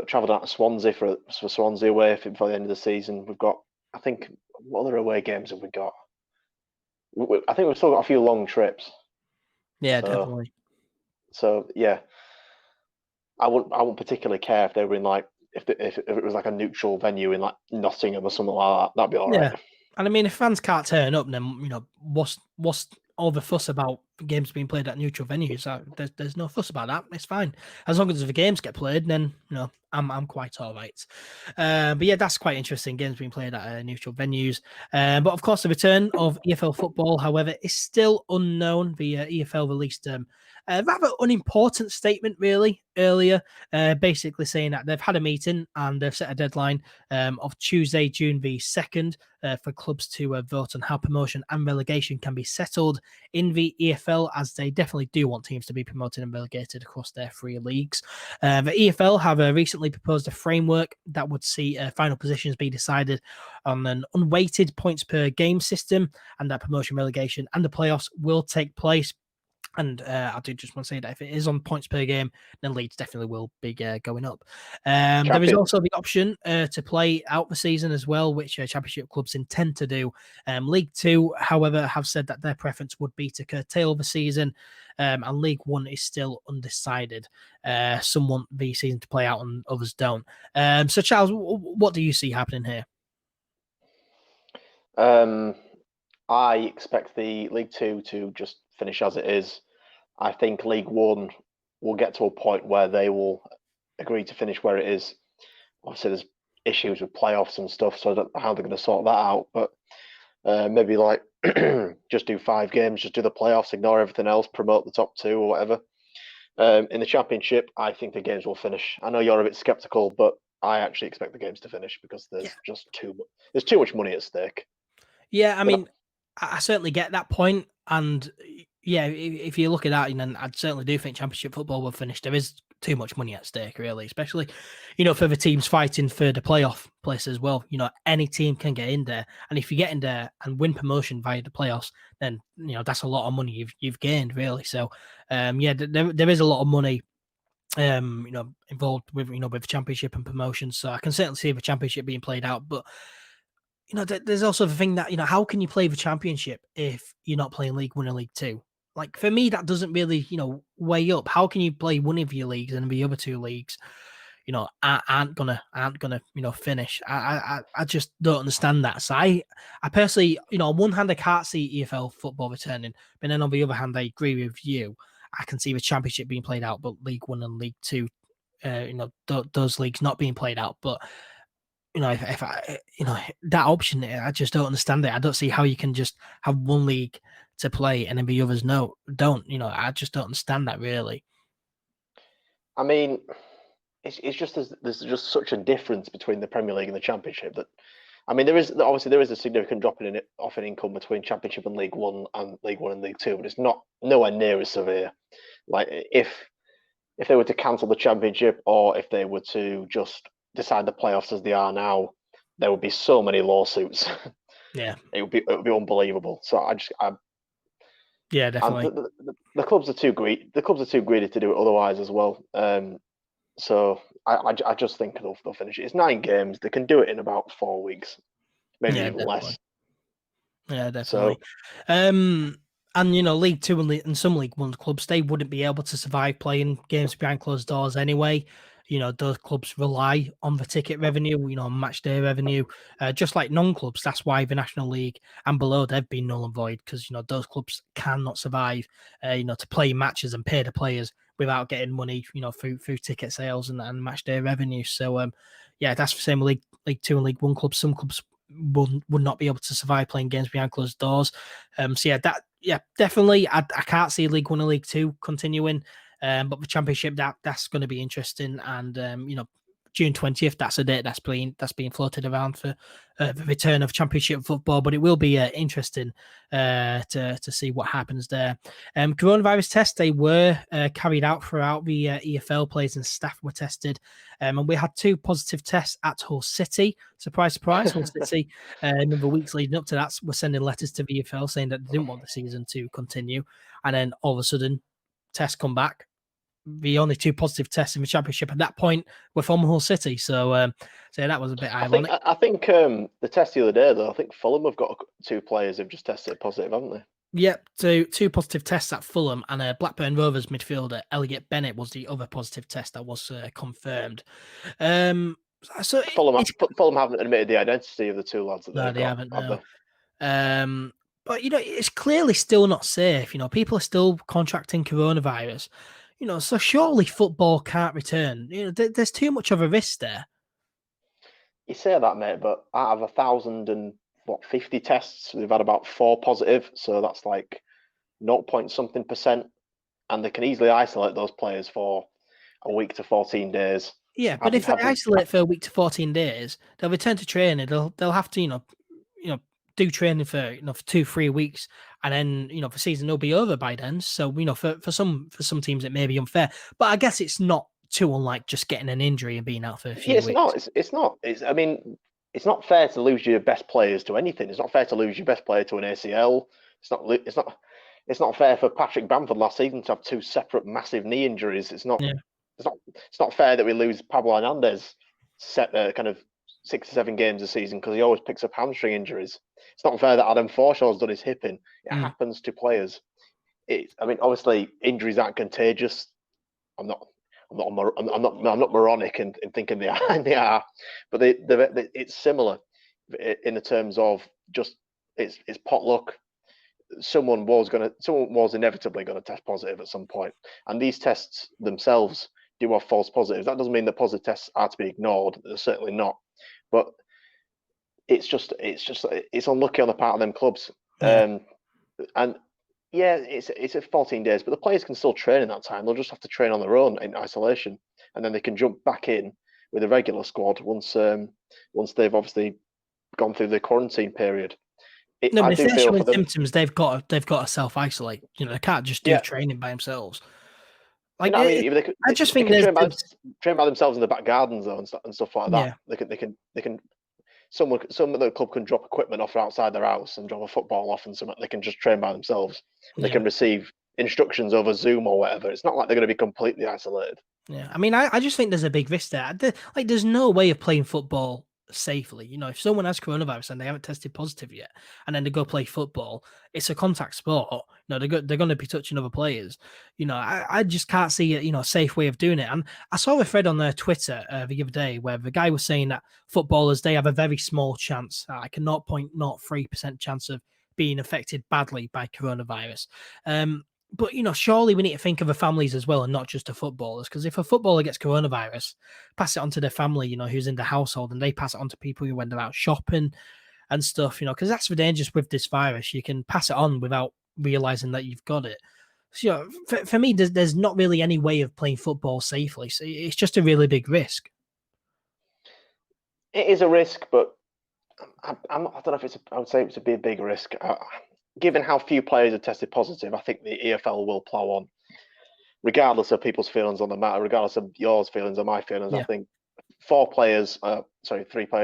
travel down to Swansea for Swansea away for the end of the season. We've got, I think, what other away games have we got? I think we've still got a few long trips. Yeah, definitely. So yeah, I wouldn't particularly care if they were in like if it was like a neutral venue in like Nottingham or something like that. That'd be all right. Yeah, and I mean, if fans can't turn up, then what's all the fuss about games being played at neutral venues? There's no fuss about that. It's fine as long as the games get played. Then I'm quite all right. But yeah, that's quite interesting. Games being played at neutral venues. But of course, the return of EFL football, however, is still unknown. The EFL released a rather unimportant statement, really, earlier, basically saying that they've had a meeting and they've set a deadline of Tuesday, June the 2nd, for clubs to vote on how promotion and relegation can be settled in the EFL, as they definitely do want teams to be promoted and relegated across their 3 leagues. The EFL have recently proposed a framework that would see final positions be decided on an unweighted points per game system, and that promotion, relegation, and the playoffs will take place. And I do just want to say that if it is on points per game, then Leeds definitely will be going up. There is also the option to play out the season as well, which Championship clubs intend to do. League Two, however, have said that their preference would be to curtail the season, and League One is still undecided. Some want the season to play out and others don't. So, Charles, what do you see happening here? I expect the League Two to just finish as it is. I think League One will get to a point where they will agree to finish where it is. Obviously, there's issues with playoffs and stuff, so I don't know how they're going to sort that out. But maybe like just do 5 games, just do the playoffs, ignore everything else, promote the top 2 or whatever. In the Championship, I think the games will finish. I know you're a bit skeptical, but I actually expect the games to finish because there's just there's too much money at stake. Yeah, I mean, I certainly get that point, and yeah, if you look at that, then I certainly do think Championship football will finish. There is too much money at stake, really, especially for the teams fighting for the playoff place as well. Any team can get in there, and if you get in there and win promotion via the playoffs, then that's a lot of money you've gained, really. So, yeah, there is a lot of money involved with Championship and promotion. So I can certainly see the Championship being played out, but there's also the thing that, how can you play the Championship if you're not playing League One and League Two? Like, for me, that doesn't really, weigh up. How can you play one of your leagues and the other 2 leagues, aren't gonna, finish? I just don't understand that. So I personally, on one hand, I can't see EFL football returning, but then on the other hand, I agree with you. I can see the Championship being played out, but League One and League Two, those leagues not being played out. But if I, that option, I just don't understand it. I don't see how you can just have one league to play and then the others don't. I just don't understand that, really. I mean, it's just there's just such a difference between the Premier League and the Championship that, I mean, there is a significant drop in income between Championship and League One and League Two, but it's nowhere near as severe. Like if they were to cancel the Championship, or if they were to just decide the playoffs as they are now, there would be so many lawsuits. Yeah, it would be unbelievable. So yeah, definitely. The clubs are too greedy. The clubs are too greedy to do it otherwise as well. So I just think they'll finish it. It's 9 games. They can do it in about 4 weeks, maybe even less. Yeah, definitely. So, and League Two and some League One clubs, they wouldn't be able to survive playing games behind closed doors anyway. Those clubs rely on the ticket revenue, match day revenue, just like non-clubs. That's why the National League and below, they've been null and void, because those clubs cannot survive, to play matches and pay the players without getting money, through ticket sales and match day revenue. So, yeah, that's the same with League Two and League One clubs. Some clubs would not be able to survive playing games behind closed doors. So yeah, definitely. I can't see League One and League Two continuing. But the Championship, that's going to be interesting. And June 20th, that's a date that's being floated around for the return of Championship football. But it will be interesting to see what happens there. Coronavirus tests, they were carried out throughout the EFL. Players and staff were tested, and we had 2 positive tests at Hull City. Surprise, surprise, Hull City. In the weeks leading up to that, were sending letters to the EFL saying that they didn't want the season to continue, and then all of a sudden, tests come back. The only 2 positive tests in the Championship at that point were from Hull City. So yeah, that was a bit ironic. I think the test the other day, though, I think Fulham have got 2 players who've just tested positive, haven't they? Yep, two positive tests at Fulham, and Blackburn Rovers midfielder Elliot Bennett was the other positive test that was confirmed. Um, so Fulham, it's Fulham haven't admitted the identity of the two lads that no, they've they got, haven't have now. they? But it's clearly still not safe. People are still contracting coronavirus. So surely football can't return. There's too much of a risk there. You say that, mate, but out of 1,050 tests, they've had about 4 positive, so that's like 0 point something percent, and they can easily isolate those players for a week to 14 days. Yeah, but if they isolate for a week to 14 days, they'll return to training. They'll have to do training for for 2-3 weeks, and then the season will be over by then. So for some teams it may be unfair, but I guess it's not too unlike just getting an injury and being out for a few it's weeks. not. It's not. I mean, it's not fair to lose your best players to anything. It's not fair to lose your best player to an ACL. It's not. It's not. It's not fair for Patrick Bamford last season to have 2 separate massive knee injuries. It's not. Yeah. It's not fair that we lose Pablo Hernandez kind of 6 or 7 games a season because he always picks up hamstring injuries. It's not fair that Adam Forshaw's done his hip in. It happens to players. I mean, obviously, injuries aren't contagious. I'm not moronic in thinking they are, but it's similar in the terms of just it's potluck. Someone was inevitably going to test positive at some point, and these tests themselves do have false positives. That doesn't mean that positive tests are to be ignored. They're certainly not, but it's unlucky on the part of them clubs. Yeah. And yeah, it's 14 days, but the players can still train in that time. They'll just have to train on their own in isolation, and then they can jump back in with a regular squad once they've obviously gone through the quarantine period. No, but I if do they're feel showing for them. symptoms, they've got to self-isolate. They can't just do Yeah, training by themselves. you Like know what I mean. I just They think can there's train by themselves in the back gardens though and stuff like that. yeah. They can. Some of the club can drop equipment off outside their house and drop a football off, and they can just train by themselves. And they Yeah. can receive instructions over Zoom or whatever. It's not like they're going to be completely isolated. Yeah, I mean, I just think there's a big risk there. There's no way of playing football safely. If someone has coronavirus and they haven't tested positive yet, and then they go play football, it's a contact sport. They're going to be touching other players. I just can't see a safe way of doing it. And I saw a thread on their Twitter the other day where the guy was saying that footballers, they have a very small chance, like a 0.03% chance of being affected badly by coronavirus. But surely we need to think of the families as well, and not just the footballers. Because if a footballer gets coronavirus, pass it on to their family, who's in the household, and they pass it on to people who went out shopping and stuff. Because that's the dangers with this virus. You can pass it on without realizing that you've got it. So for me, there's not really any way of playing football safely. So it's just a really big risk. It is a risk, but I don't know if I would say it's a big risk. Given how few players have tested positive, I think the EFL will plough on, regardless of people's feelings on the matter, regardless of yours feelings or my feelings. Yeah. I think 3 players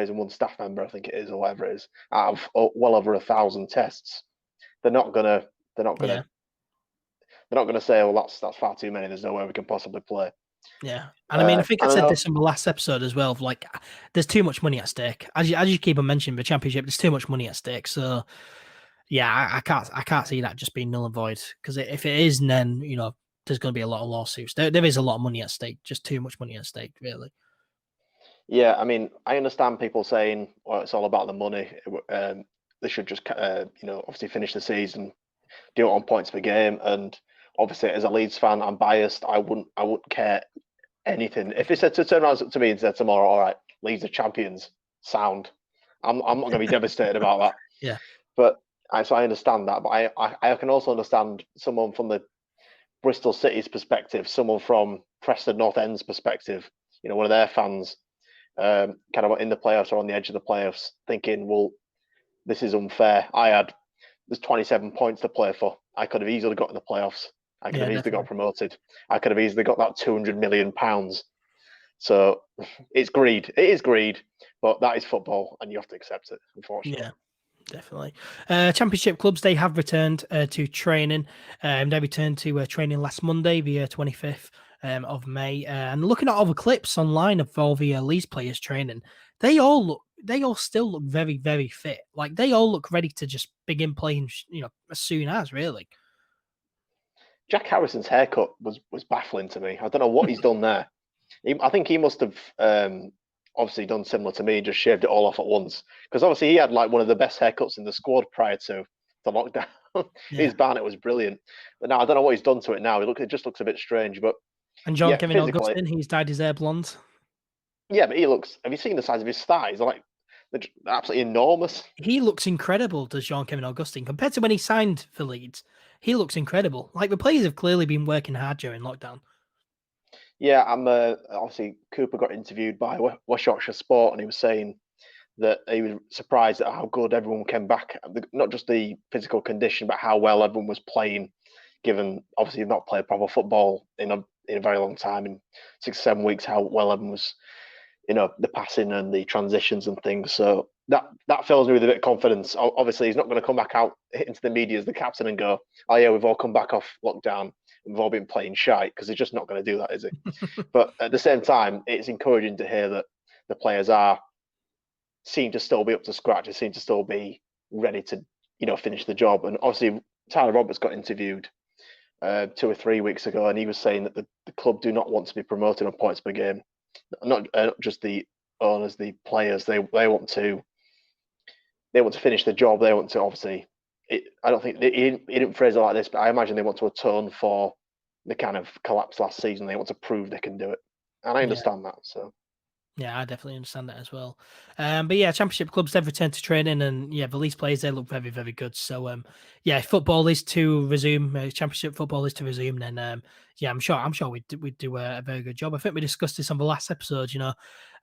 and 1 staff member, I think it is, or whatever it is, out of well over 1,000 tests, they're not gonna say, "Oh, that's far too many. There's no way we can possibly play." Yeah, and I mean, I think I I said know. this in the last episode as well. Like, there's too much money at stake. As you keep on mentioning the championship, there's too much money at stake. So, yeah, I can't see that just being null and void. Because if it is, then there's going to be a lot of lawsuits. There is a lot of money at stake. Just too much money at stake, really. Yeah, I mean, I understand people saying, "Well, it's all about the money." They should just, obviously finish the season, do it on points per game. And obviously, as a Leeds fan, I'm biased. I wouldn't care anything if they said to turn around to me and said tomorrow, "All right, Leeds are champions." Sound. I'm not going to be devastated about that. Yeah. But I understand that. But I can also understand someone from the Bristol City's perspective, someone from Preston North End's perspective. One of their fans, kind of in the playoffs or on the edge of the playoffs, thinking, "Well, this is unfair. There's 27 points to play for. I could have easily got in the playoffs. I could have easily got promoted. I could have easily got that £200 million." So it's greed. It is greed, but that is football, and you have to accept it, unfortunately. Yeah, definitely. Championship clubs, they have returned to training. They returned to training last Monday, the 25th of May. And looking at all the clips online of all the Leeds players training, they all look they all still look very, very fit. Like they all look ready to just begin playing, as soon as really. Jack Harrison's haircut was baffling to me. I don't know what he's done there. I think he must have obviously done similar to me, just shaved it all off at once. Because obviously he had like one of the best haircuts in the squad prior to the lockdown. Yeah. His Barnett was brilliant. But now I don't know what he's done to it now. It just looks a bit strange. But And John yeah, Kevin physically, Augustine, he's dyed his hair blonde. yeah, but he looks. Have you seen the size of his thighs? They're absolutely enormous. He looks incredible, does Jean Kevin Augustine, compared to when he signed for Leeds. He looks incredible. Like the players have clearly been working hard during lockdown. Yeah, I'm obviously Cooper got interviewed by West Yorkshire Sport, and he was saying that he was surprised at how good everyone came back. Not just the physical condition, but how well everyone was playing. Given obviously you've not played proper football in a very long time, in 6 or 7 weeks, how well everyone was, the passing and the transitions and things. So that fills me with a bit of confidence. Obviously, he's not going to come back out into the media as the captain and go, "Oh yeah, we've all come back off lockdown. We've all been playing shite," because he's just not going to do that, is he? But at the same time, it's encouraging to hear that the players seem to still be up to scratch. They seem to still be ready to, finish the job. And obviously, Tyler Roberts got interviewed 2 or 3 weeks ago, and he was saying that the club do not want to be promoted on points per game. Not just the owners, the players. They want to finish the job. They want to obviously. I don't think he didn't phrase it like this, but I imagine they want to atone for the kind of collapse last season. They want to prove they can do it, and I understand that. So. Yeah, I definitely understand that as well. But yeah, Championship clubs have returned to training, and yeah, the Leeds players, they look very, very good. So yeah, football is to resume. Championship football is to resume. Then yeah, I'm sure we'd do a very good job. I think we discussed this on the last episode.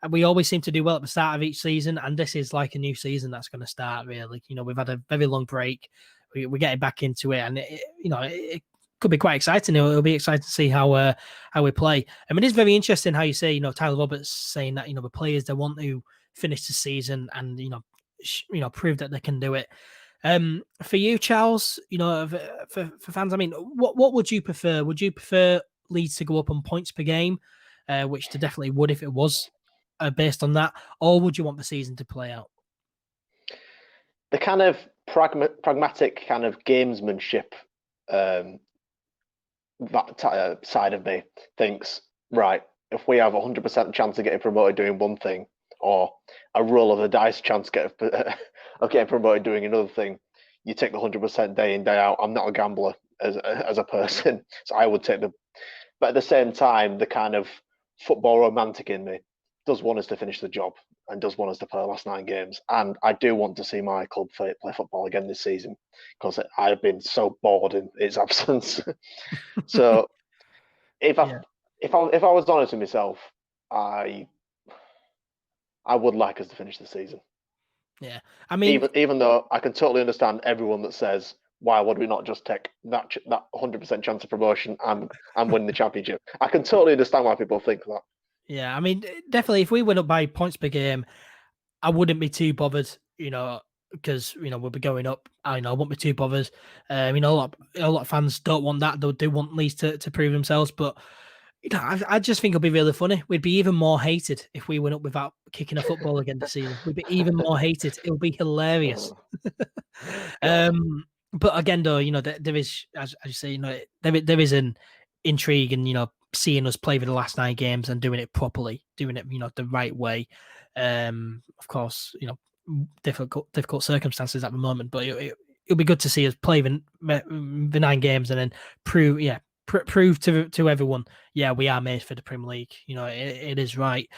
And we always seem to do well at the start of each season, and this is like a new season that's going to start. Really, we've had a very long break. We're getting back into it, and it could be quite exciting. It'll be exciting to see how we play. I mean, it's very interesting how you say, Tyler Roberts saying that, the players, they want to finish the season and, prove that they can do it. For you, Charles, for fans, I mean, what would you prefer? Would you prefer Leeds to go up on points per game, which they definitely would if it was based on that, or would you want the season to play out? The kind of pragmatic kind of gamesmanship side of me thinks, right, if we have 100% chance of getting promoted doing one thing, or a roll of the dice chance of getting promoted doing another thing, you take the 100% day in, day out. I'm not a gambler as a person, so I would take the. But at the same time, the kind of football romantic in me does want us to finish the job and does want us to play the last 9 games. And I do want to see my club play football again this season, because I've been so bored in its absence. So if I was honest with myself, I would like us to finish the season. Yeah, I mean, even though I can totally understand everyone that says, why would we not just take that 100% chance of promotion and win the championship? I can totally understand why people think that. Yeah, I mean, definitely, if we went up by points per game, I wouldn't be too bothered, because we'll be going up. I won't be too bothered. A lot of fans don't want that. They do want Leeds to prove themselves, but I just think it'll be really funny. We'd be even more hated if we went up without kicking a football again this season. We'd be even more hated. It'll be hilarious. But again, though, there is, as you say, there is an intrigue in seeing us play for the last 9 games and doing it properly, doing it the right way. Of course, difficult circumstances at the moment, but it'll be good to see us play the 9 games and then prove to everyone, yeah, we are made for the Premier League. It is right.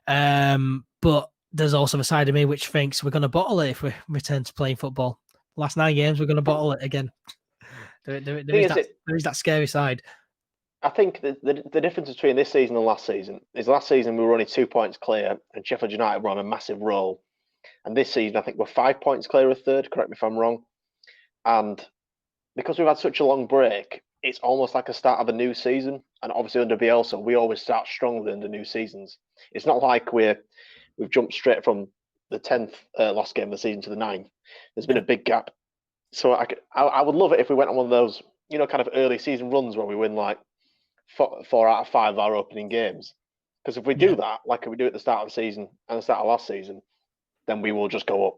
But there's also a side of me which thinks we're going to bottle it if we return to playing football. Last 9 games, we're going to bottle it again. There is that scary side. I think the difference between this season and last season is last season we were only 2 points clear and Sheffield United were on a massive roll. And this season, I think we're 5 points clear of third, correct me if I'm wrong. And because we've had such a long break, it's almost like a start of a new season. And obviously under Bielsa, we always start strongly under new seasons. It's not like we've jumped straight from the 10th last game of the season to the 9th. There's been a big gap. So I would love it if we went on one of those, kind of early season runs where we win like 4 out of 5 of our opening games. Because if we do that, like we do at the start of the season and the start of last season, then we will just go up.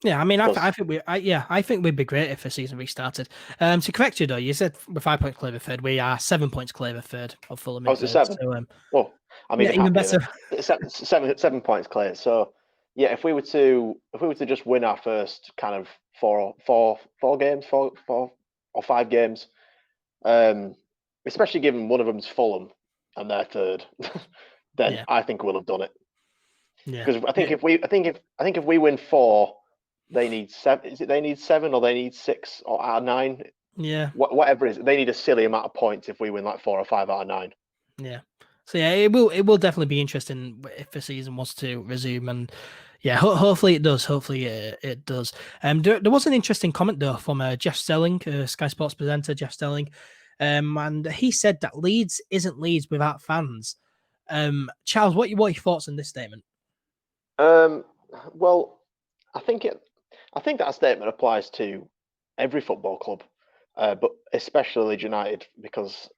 Yeah, I mean, I think we'd be great if the season restarted. To correct you though, you said we're 5 points clear of third. We are 7 points clear of third of Fulham in Was it third. 7? So, Well, I'm yeah, even even happier better. then. 7 points clear. So yeah, if we were to just win our first kind of four or 5 games, especially given one of them's Fulham and they're third, then Yeah, I think we'll have done it. yeah, Because I think yeah, if we win 4, they need 7. Is it they need 7 or they need 6 or out of 9? yeah, Whatever it is, they need a silly amount of points if we win like 4 or 5 out of 9. yeah. So yeah, it will definitely be interesting if the season was to resume, and yeah, hopefully it does. Hopefully it does. There was an interesting comment though from Jeff Stelling, Sky Sports presenter Jeff Stelling, and he said that Leeds isn't Leeds without fans. Charles, what are your thoughts on this statement? Well, I think that statement applies to every football club, but especially Leeds United because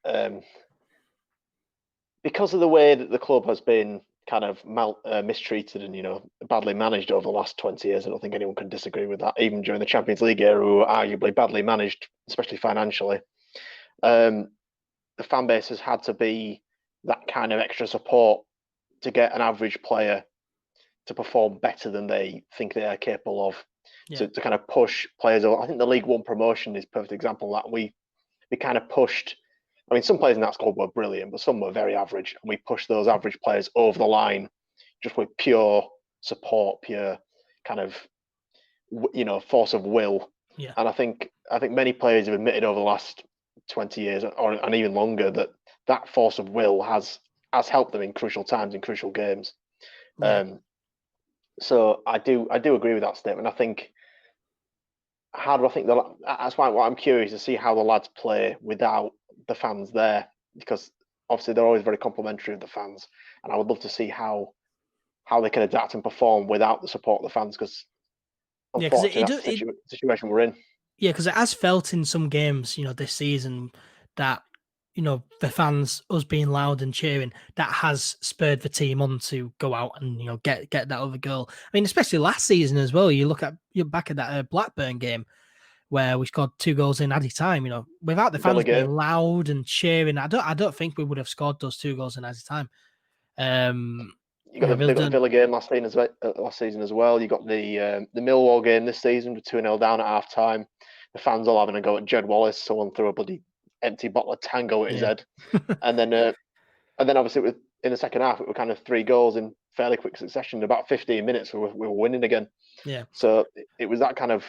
of the way that the club has been kind of mistreated and badly managed over the last 20 years. I don't think anyone can disagree with that. Even during the Champions League era, we were arguably badly managed, especially financially. The fan base has had to be that kind of extra support to get an average player to perform better than they think they are capable of, to kind of push players. I think the League One promotion is a perfect example of that. We kind of pushed. I mean, some players in that squad were brilliant, but some were very average, and we pushed those average players over the line just with pure support, pure kind of force of will. Yeah, And I think many players have admitted over the last 20 years and even longer that force of will has helped them in crucial times, in crucial games. yeah. So I do agree with that statement. I think that's why I'm curious to see how the lads play without the fans there, because obviously they're always very complimentary of the fans, and I would love to see how they can adapt and perform without the support of the fans, because Yeah, because unfortunately that's the situation we're in. yeah, because it has felt in some games, this season that the fans, us being loud and cheering, that has spurred the team on to go out and get that other goal. I mean, especially last season as well. You're back at that Blackburn game where we scored 2 goals in added time. Without the Villa fans being game. loud and cheering, I don't think we would have scored those 2 goals in added time. You got they got the Villa game last season as well. You got the Millwall game this season with 2-0 down at half time. The fans all having a go at Jed Wallace. Someone threw a bloody empty bottle of Tango at his head, and then obviously in the second half it were kind of 3 goals in fairly quick succession. In about 15 minutes we were winning again. Yeah. So it was that kind of,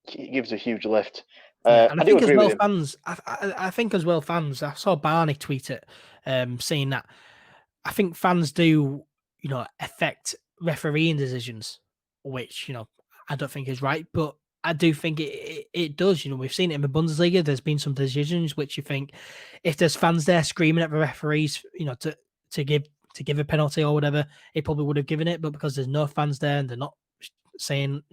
it gives a huge lift. And I do agree with him. fans. I think as well, fans. I saw Barney tweet it, saying that I think fans do, affect refereeing decisions, which I don't think is right, but I do think it does. We've seen it in the Bundesliga. There's been some decisions which you think, if there's fans there screaming at the referees, to give a penalty or whatever, it probably would have given it. But because there's no fans there and they're not saying,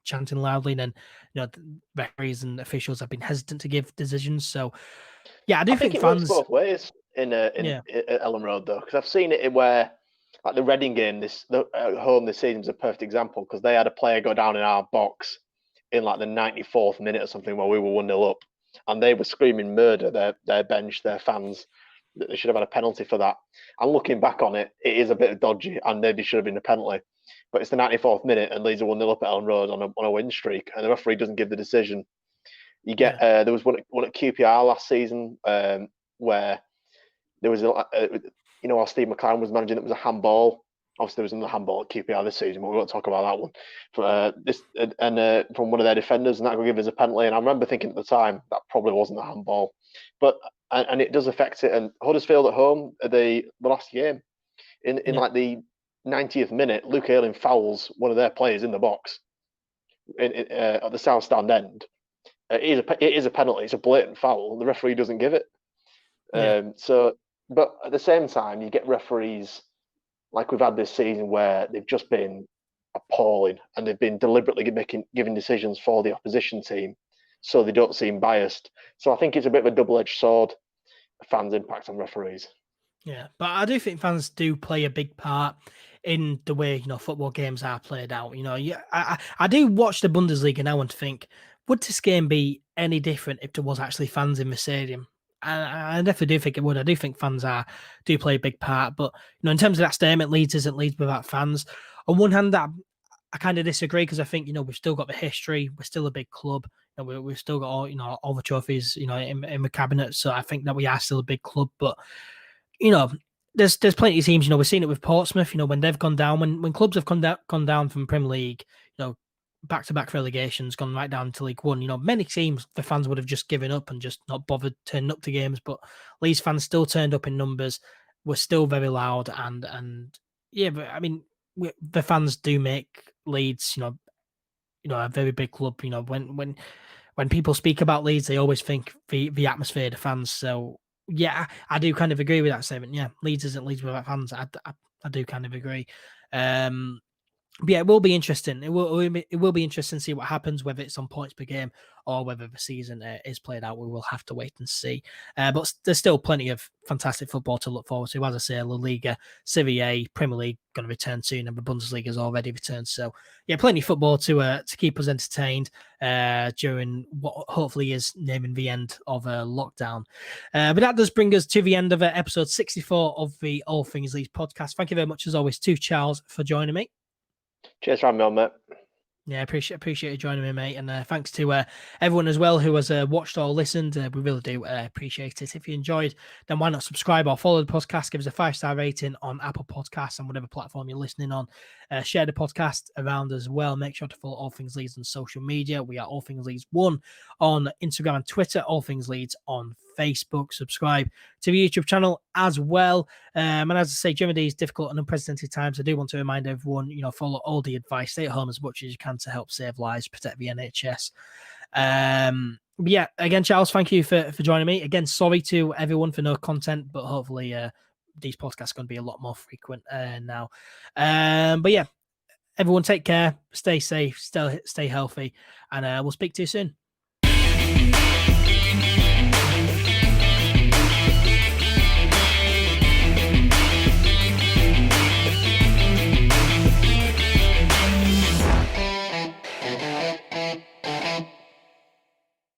chanting loudly, then the referees and officials have been hesitant to give decisions. So yeah, I think it fans works both ways in Elland Road though, because I've seen it where, like the Reading game at home this season is a perfect example, because they had a player go down in our box in like the 94th minute or something where we were 1-0 up, and they were screaming murder, their bench, their fans, that they should have had a penalty for that. And looking back on it, it is a bit dodgy and maybe should have been a penalty. But it's the 94th minute and Leeds are 1-0 up at Elland Road on a win streak, and the referee doesn't give the decision. You get there was one at QPR last season where there was while Steve McLaren was managing, it was a handball. Obviously, there was another handball at QPR this season, but we won't talk about that one. From one of their defenders, and that would give us a penalty. And I remember thinking at the time that probably wasn't a handball, but and it does affect it. And Huddersfield at home, the last game, in like the 90th minute, Luke Ayling fouls one of their players in the box at the south stand end. It is a penalty. It's a blatant foul. The referee doesn't give it. But at the same time, you get referees like we've had this season where they've just been appalling, and they've been deliberately giving decisions for the opposition team so they don't seem biased. So I think it's a bit of a double-edged sword, fans' impact on referees. Yeah, but I do think fans do play a big part in the way football games are played out. Yeah, I do watch the Bundesliga now and think, would this game be any different if there was actually fans in the stadium? I definitely do think it would. I do think fans do play a big part, but in terms of that statement, Leeds isn't Leeds without fans. On one hand, that I kind of disagree because I think we've still got the history. We're still a big club. We've still got all the trophies in the cabinet. So I think that we are still a big club, but you know, there's plenty of teams. We've seen it with Portsmouth. When they've gone down, when clubs have gone down from Premier League, back to back relegations, gone right down to League One. Many teams, the fans would have just given up and just not bothered turning up to games. But Leeds fans still turned up in numbers. Were still very loud and yeah. But I mean, the fans do make Leeds, a very big club. When people speak about Leeds, they always think the atmosphere, the fans. So yeah, I do kind of agree with that statement. Yeah, Leeds isn't Leeds without fans. I do kind of agree. But yeah, it will be interesting. It will be interesting to see what happens, whether it's on points per game or whether the season is played out. We will have to wait and see. But there's still plenty of fantastic football to look forward to. As I say, La Liga, Serie A, Premier League going to return soon, and the Bundesliga has already returned. So yeah, plenty of football to keep us entertained during what hopefully is naming the end of lockdown. But that does bring us to the end of episode 64 of the All Things Leeds podcast. Thank you very much, as always, to Charles for joining me. Cheers for having me on, mate. Yeah, appreciate you joining me, mate, and thanks to everyone as well who has watched or listened. We really do appreciate it. If you enjoyed, then why not subscribe or follow the podcast? Give us a 5-star rating on Apple Podcasts and whatever platform you're listening on. Share the podcast around as well. Make sure to follow All Things Leeds on social media. We are All Things Leeds 1 on Instagram and Twitter. All Things Leeds on Facebook. Subscribe to the YouTube channel as well. And as I say, during these difficult and unprecedented times, I do want to remind everyone, follow all the advice. Stay at home as much as you can to help save lives, protect the NHS. But yeah, again, Charles, thank you for joining me. Again, sorry to everyone for no content, but hopefully these podcasts are going to be a lot more frequent now. But yeah, everyone take care, stay safe, stay healthy, and we'll speak to you soon.